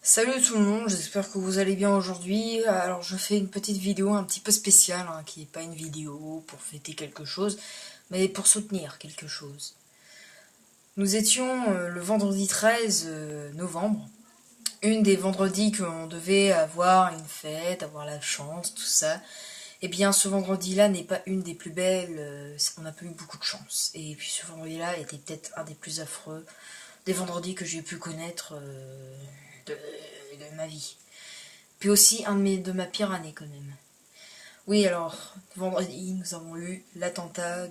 Salut tout le monde, j'espère que vous allez bien aujourd'hui. Alors je fais une petite vidéo un petit peu spéciale, qui n'est pas une vidéo pour fêter quelque chose, mais pour soutenir quelque chose. Nous étions le vendredi 13 novembre, une des vendredis qu'on devait avoir une fête, avoir la chance, tout ça. Eh bien ce vendredi-là n'est pas une des plus belles, on n'a pas eu beaucoup de chance. Et puis ce vendredi-là était peut-être un des plus affreux des vendredis que j'ai pu connaître de ma vie. Puis aussi de ma pire année quand même. Oui, alors, vendredi, nous avons eu l'attentat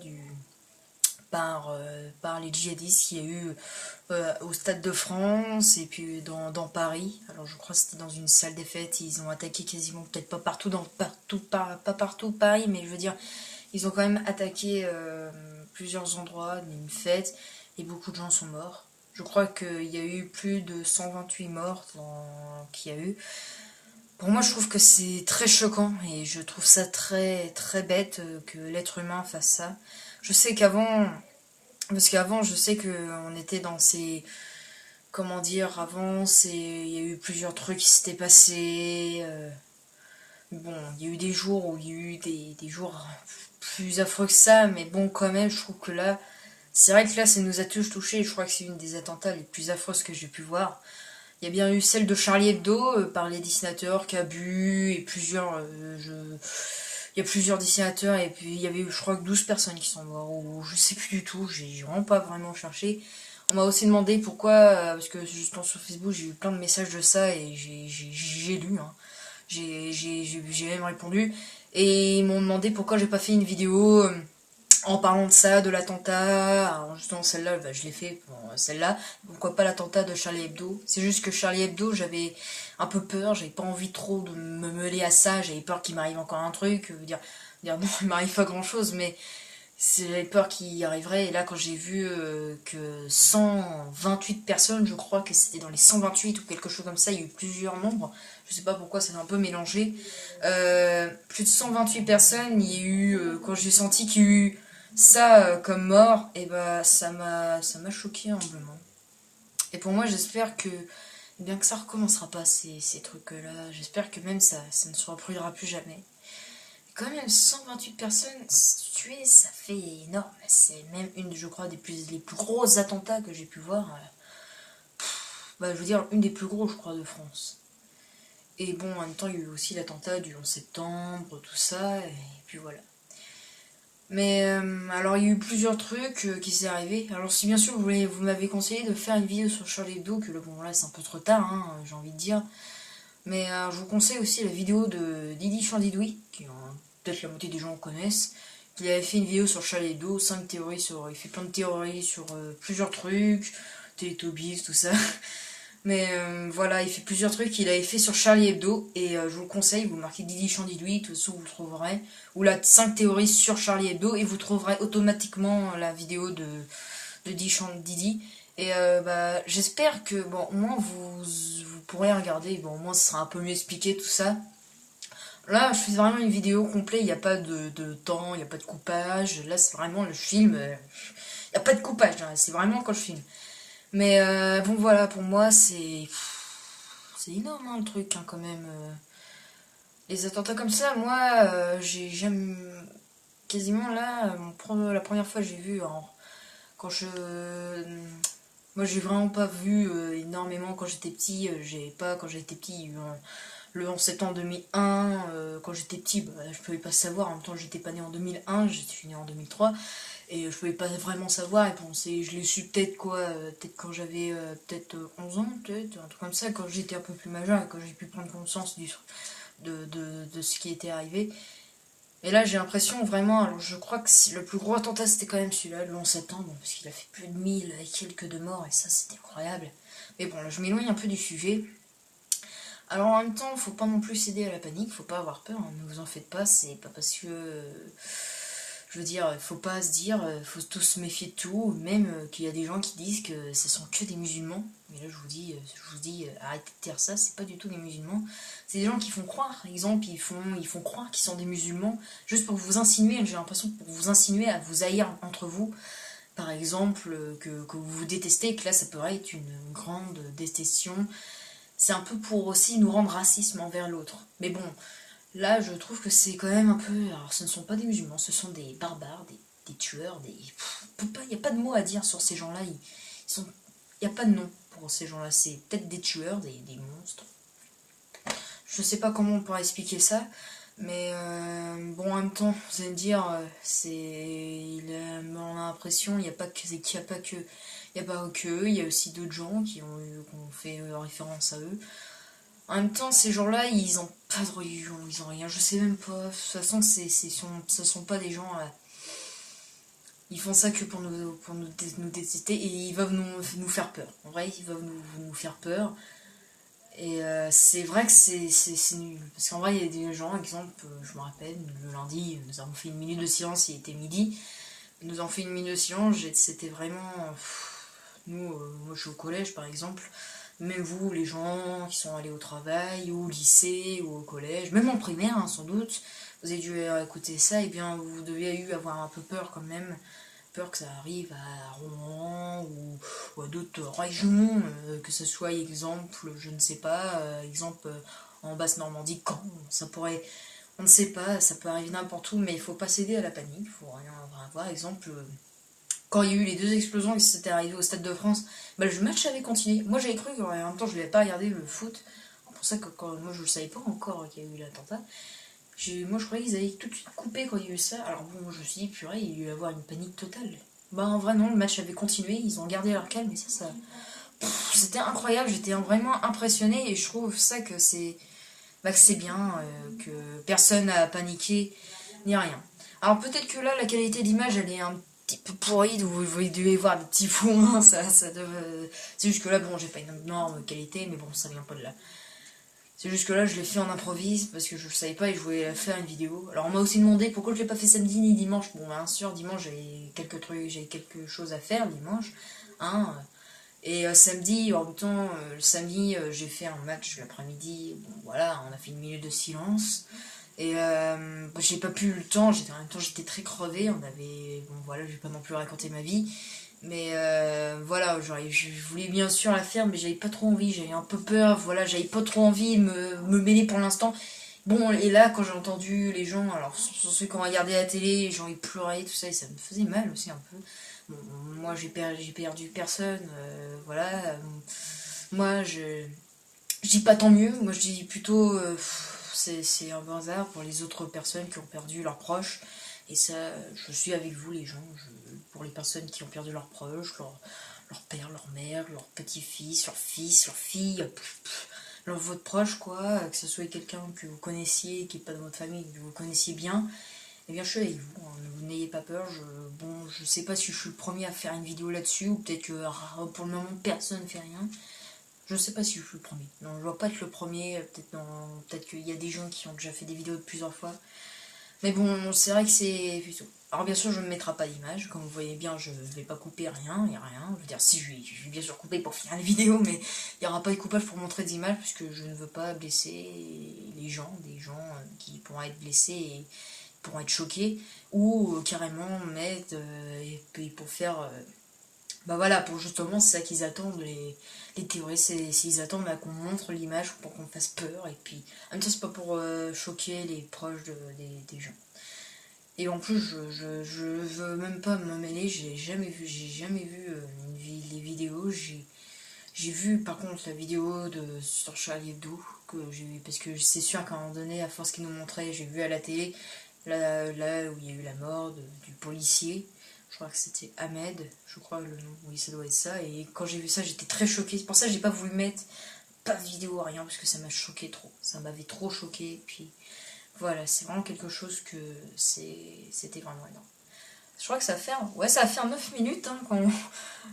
par les djihadistes qu'il y a eu au Stade de France et puis dans Paris. Alors je crois que c'était dans une salle des fêtes, ils ont attaqué quasiment, peut-être pas partout, pas partout Paris, mais je veux dire, ils ont quand même attaqué plusieurs endroits d'une fête et beaucoup de gens sont morts. Je crois qu'il y a eu plus de 128 morts qu'il y a eu. Pour moi, je trouve que c'est très choquant et je trouve ça très très bête que l'être humain fasse ça. Je sais qu'avant, parce qu'avant, je sais qu'on était dans ces, comment dire, avant, il y a eu plusieurs trucs qui s'étaient passés. Bon, il y a eu des jours où il y a eu des jours plus affreux que ça, mais bon, quand même, je trouve que là, c'est vrai que là, ça nous a tous touchés. Je crois que c'est une des attentats les plus affreuses que j'ai pu voir. Il y a bien eu celle de Charlie Hebdo par les dessinateurs Cabu et plusieurs. Il y a plusieurs dessinateurs et puis il y avait, je crois, que 12 personnes qui sont mortes. Ou je sais plus du tout, j'ai vraiment pas vraiment cherché. On m'a aussi demandé pourquoi, parce que justement sur Facebook j'ai eu plein de messages de ça et j'ai lu. J'ai même répondu. Et ils m'ont demandé pourquoi j'ai pas fait une vidéo en parlant de ça, de l'attentat. Alors justement celle-là, bah, je l'ai fait pour celle-là. Pourquoi pas l'attentat de Charlie Hebdo? C'est juste que Charlie Hebdo, j'avais un peu peur, j'avais pas envie trop de me mêler à ça, j'avais peur qu'il m'arrive encore un truc, dire non, il m'arrive pas grand-chose, mais j'avais peur qu'il y arriverait. Et là, quand j'ai vu que 128 personnes, je crois que c'était dans les 128 ou quelque chose comme ça, il y a eu plusieurs nombres, je sais pas pourquoi, ça s'est un peu mélangé. Plus de 128 personnes, il y a eu, quand j'ai senti qu'il y a eu ça comme mort, et bah ça m'a choqué humblement. Et pour moi, j'espère que bien que ça recommencera pas ces trucs-là, j'espère que même ça ne se reproduira plus jamais. Quand même 128 personnes tuées, ça fait énorme. C'est même une, je crois, les plus gros attentats que j'ai pu voir. Bah, je veux dire, une des plus gros, je crois, de France. Et bon, en même temps, il y a eu aussi l'attentat du 11 septembre, tout ça, et puis voilà. Mais alors il y a eu plusieurs trucs qui s'est arrivé. Alors si bien sûr vous m'avez conseillé de faire une vidéo sur Charlie Hebdo, que là c'est un peu trop tard, j'ai envie de dire. Mais je vous conseille aussi la vidéo de Didi Chandidoui, qui peut-être la moitié des gens connaissent. Il avait fait une vidéo sur Charlie Hebdo, 5 théories sur. Il fait plein de théories sur plusieurs trucs, Teletubbies, tout ça. Mais voilà, il fait plusieurs trucs qu'il avait fait sur Charlie Hebdo et je vous le conseille, vous marquez Didi Chandidoui, de toute façon vous le trouverez, ou la 5 théories sur Charlie Hebdo et vous trouverez automatiquement la vidéo de Didi. Et bah, j'espère que bon, au moins vous pourrez regarder, bon, au moins ce sera un peu mieux expliqué tout ça. Là, je fais vraiment une vidéo complète, il n'y a pas de temps, il n'y a pas de coupage. Là, c'est vraiment le film, il n'y a pas de coupage, hein, c'est vraiment quand je filme. Mais bon voilà, pour moi c'est énorme le truc quand même. Les attentats comme ça, moi j'aime quasiment là, la première fois que j'ai vu, quand je... Moi j'ai vraiment pas vu énormément quand j'étais petit, j'ai pas quand j'étais petit, il y a eu le 11 septembre 2001, quand j'étais petit, bah, je pouvais pas savoir, en même temps j'étais pas né en 2001, j'étais né en 2003. Et je pouvais pas vraiment savoir, et bon, je l'ai su peut-être peut-être quand j'avais peut-être 11 ans, peut-être, un truc comme ça, quand j'étais un peu plus majeur et quand j'ai pu prendre conscience de ce qui était arrivé. Et là, j'ai l'impression vraiment, alors je crois que le plus gros attentat c'était quand même celui-là, le 11 septembre, parce qu'il a fait plus de 1000 et quelques de morts, et ça c'était incroyable. Mais bon, là je m'éloigne un peu du sujet. Alors en même temps, faut pas non plus céder à la panique, faut pas avoir peur, hein, ne vous en faites pas, c'est pas parce que je veux dire, faut pas se dire, faut tous se méfier de tout, même qu'il y a des gens qui disent que ce sont que des musulmans. Mais là, je vous dis, arrêtez de dire ça, c'est pas du tout des musulmans. C'est des gens qui font croire, par exemple, ils font croire qu'ils sont des musulmans, juste pour vous insinuer, j'ai l'impression, pour vous insinuer à vous haïr entre vous. Par exemple, que vous vous détestez, que là, ça pourrait être une grande détestation. c'est un peu pour aussi nous rendre racistes envers l'autre. Mais bon, là, je trouve que c'est quand même un peu... Alors, ce ne sont pas des musulmans, ce sont des barbares, des tueurs, des... Il n'y a pas de mots à dire sur ces gens-là. Il n'y a pas de nom pour ces gens-là. C'est peut-être des tueurs, des monstres. Je sais pas comment on pourrait expliquer ça. Mais bon, en même temps, vous allez me dire, on a l'impression, il n'y a pas que, eux, il y a aussi d'autres gens qui ont fait référence à eux. En même temps, ces gens-là, ils ont pas de religion, ils ont rien, je sais même pas. De toute façon, ce sont pas des gens. Ils font ça que nous détester et ils veulent nous faire peur. En vrai, ils veulent nous faire peur. Et c'est vrai que c'est nul. Parce qu'en vrai, il y a des gens, exemple, je me rappelle, le lundi, nous avons fait une minute de silence, il était midi. Nous avons fait une minute de silence, c'était vraiment. Nous, moi je suis au collège par exemple. Même vous, les gens qui sont allés au travail, ou au lycée, ou au collège, même en primaire, hein, sans doute, vous avez dû écouter ça, et bien vous devez avoir un peu peur quand même. Peur que ça arrive à Rouen ou à d'autres régions, que ce soit exemple, je ne sais pas, exemple en Basse-Normandie, quand ça pourrait, on ne sait pas, ça peut arriver n'importe où, mais il faut pas céder à la panique, il faut rien avoir. Exemple, quand il y a eu les 2 explosions qui s'étaient arrivées au Stade de France, bah, le match avait continué. Moi j'avais cru qu'en même temps je ne l'avais pas regardé le foot, c'est pour ça que moi je ne savais pas encore qu'il y a eu l'attentat. Moi je croyais qu'ils avaient tout de suite coupé quand il y a eu ça. Alors bon, moi je me suis dit, purée, il y a eu avoir une panique totale. Bah en vrai non, le match avait continué, ils ont gardé leur calme et ça... C'était incroyable, j'étais vraiment impressionnée et je trouve ça que que c'est bien, que personne n'a paniqué ni rien. Alors peut-être que là, la qualité d'image, elle est un petit peu pourrie, vous devez voir des petits fonds, hein, c'est juste que là, bon, j'ai pas une énorme qualité, mais bon, ça vient pas de là. C'est juste que là, je l'ai fait en improvise parce que je savais pas et je voulais faire une vidéo. Alors, on m'a aussi demandé pourquoi je l'ai pas fait samedi ni dimanche. Bon, bien sûr, dimanche, j'ai quelque chose à faire dimanche. Hein. Et samedi, en même temps, le samedi, j'ai fait un match l'après-midi. Bon, voilà, on a fait une minute de silence. Et j'ai pas pu le temps, en même temps, j'étais très crevée. Bon, voilà, je vais pas non plus raconter ma vie. Mais voilà, je voulais bien sûr la faire, mais j'avais pas trop envie, j'avais un peu peur, voilà, j'avais pas trop envie de me mêler pour l'instant. Bon, et là, quand j'ai entendu les gens, alors sur ceux qui ont regardé la télé, les gens ils pleuraient, tout ça, et ça me faisait mal aussi un peu. Bon, moi j'ai perdu personne, voilà. Moi je dis pas tant mieux, moi je dis plutôt c'est un hasard pour les autres personnes qui ont perdu leurs proches. Et ça, je suis avec vous les gens, pour les personnes qui ont perdu leurs proches, leur père, leur mère, leur petit-fils, leur fille, votre proche quoi, que ce soit quelqu'un que vous connaissiez, qui n'est pas de votre famille, que vous connaissiez bien, eh bien je suis avec vous, hein, vous n'ayez pas peur, bon, je sais pas si je suis le premier à faire une vidéo là-dessus, ou peut-être que pour le moment personne ne fait rien. Je sais pas si je suis le premier. Non, je dois pas être le premier. Peut-être qu'il y a des gens qui ont déjà fait des vidéos plusieurs fois. Mais bon, c'est vrai que c'est... Alors bien sûr, je ne mettrai pas d'image. Comme vous voyez bien, je ne vais pas couper rien. Il n'y a rien. Je veux dire, si je vais bien sûr couper pour finir la vidéo, mais il n'y aura pas de coupage pour montrer des images, puisque je ne veux pas blesser les gens. Des gens qui pourront être blessés et pourront être choqués. Ou carrément mettre... et puis pour faire... bah voilà, pour justement, c'est ça qu'ils attendent, les terroristes, s'ils attendent qu'on montre l'image pour qu'on fasse peur, et puis en même temps, c'est pas pour choquer les proches des gens. Et en plus, je veux même pas me mêler, j'ai jamais vu les vidéos, j'ai vu par contre la vidéo sur Charlie Hebdo, parce que c'est sûr qu'à un moment donné, à force qu'ils nous montraient, j'ai vu à la télé, là où il y a eu la mort du policier, je crois que c'était Ahmed, je crois le nom, oui ça doit être ça, et quand j'ai vu ça j'étais très choquée, c'est pour ça que j'ai pas voulu mettre pas de vidéo, rien, parce que ça m'a choqué trop, ça m'avait trop choqué, puis voilà, c'est vraiment quelque chose c'était vraiment énorme. Je crois que ça va faire 9 minutes hein,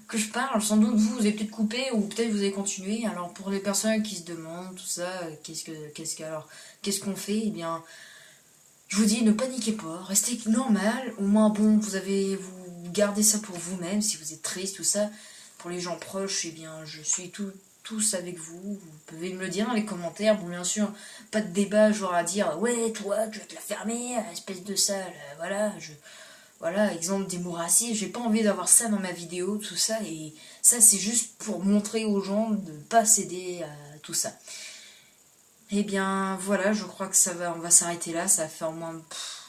que je parle, sans doute vous avez peut-être coupé, ou peut-être vous avez continué, alors pour les personnes qui se demandent tout ça, qu'est-ce qu'on fait, eh bien... Je vous dis, ne paniquez pas, restez normal. Au moins, bon, vous gardez ça pour vous-même, si vous êtes triste, tout ça. Pour les gens proches, eh bien, je suis tous avec vous. Vous pouvez me le dire dans les commentaires. Bon, bien sûr, pas de débat, genre à dire, ouais, toi, tu vas te la fermer, espèce de sale, voilà, voilà, exemple des mots racistes, j'ai pas envie d'avoir ça dans ma vidéo, tout ça, et ça c'est juste pour montrer aux gens de pas céder à tout ça. Et bien voilà, je crois que on va s'arrêter là, ça va faire au moins,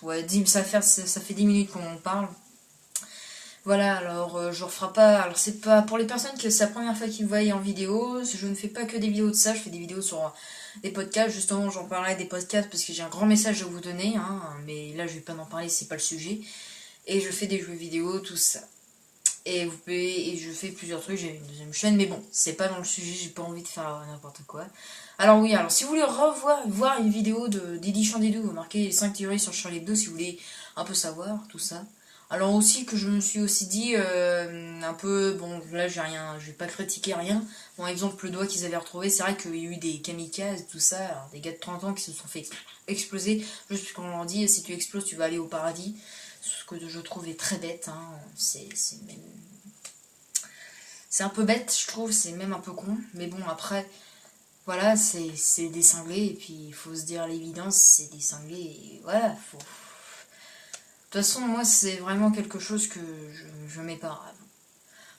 ouais, ça fait 10 minutes qu'on en parle. Voilà, alors je referai pas, alors c'est pas, pour les personnes que c'est la première fois qu'ils me voient en vidéo, je ne fais pas que des vidéos de ça, je fais des vidéos sur des podcasts, justement j'en parlerai des podcasts parce que j'ai un grand message à vous donner, hein, mais là je vais pas en parler, c'est pas le sujet. Et je fais des jeux vidéo, tout ça. Et je fais plusieurs trucs, j'ai une deuxième chaîne, mais bon, c'est pas dans le sujet, j'ai pas envie de faire n'importe quoi. Alors oui, alors si vous voulez voir une vidéo de Didi Chandidou, vous marquez les 5 théories sur Charlie Hebdo si vous voulez un peu savoir, tout ça. Alors aussi que je me suis aussi dit un peu, bon là je vais pas critiquer rien. Bon exemple le doigt qu'ils avaient retrouvé, c'est vrai qu'il y a eu des kamikazes, tout ça, alors, des gars de 30 ans qui se sont fait exploser, juste qu'on leur dit si tu exploses tu vas aller au paradis. Ce que je trouvais très bête, hein. C'est un peu bête je trouve, c'est même un peu con, mais bon après, voilà, c'est des cinglés, et puis il faut se dire l'évidence, c'est des cinglés, et voilà, faut... De toute façon, moi, c'est vraiment quelque chose que je mets pas.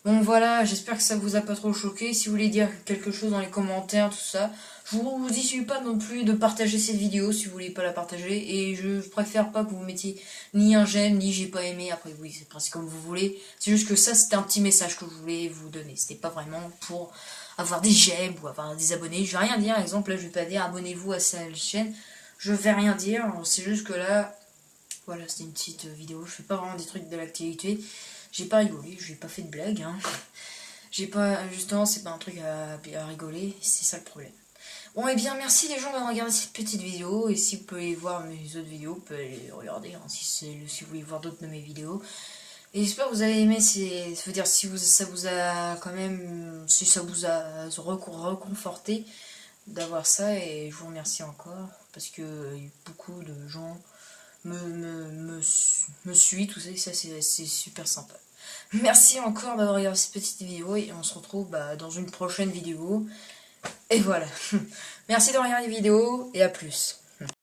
Bon, voilà, j'espère que ça vous a pas trop choqué. Si vous voulez dire quelque chose dans les commentaires, tout ça, je vous dis pas non plus de partager cette vidéo si vous voulez pas la partager. Et je préfère pas que vous mettiez ni un j'aime, ni j'ai pas aimé. Après, oui, c'est presque comme vous voulez. C'est juste que ça, c'était un petit message que je voulais vous donner. C'était pas vraiment pour avoir des j'aime ou avoir des abonnés. Je vais rien dire. Par exemple, là, je vais pas dire abonnez-vous à cette chaîne. Je vais rien dire. C'est juste que là... Voilà, c'était une petite vidéo, je fais pas vraiment des trucs de l'actualité. J'ai pas rigolé, j'ai pas fait de blague, hein. J'ai pas, justement, c'est pas un truc à rigoler, c'est ça le problème. Bon, et bien, merci les gens d'avoir regardé cette petite vidéo, et si vous pouvez voir mes autres vidéos, vous pouvez les regarder, hein, si vous voulez voir d'autres de mes vidéos. Et j'espère que vous avez aimé, ça veut dire si ça vous a quand même, si ça vous a reconforté d'avoir ça, et je vous remercie encore, parce que beaucoup de gens me suit, tout ça, c'est super sympa. Merci encore d'avoir regardé cette petite vidéo et on se retrouve dans une prochaine vidéo. Et voilà. Merci d'avoir regardé la vidéo et à plus.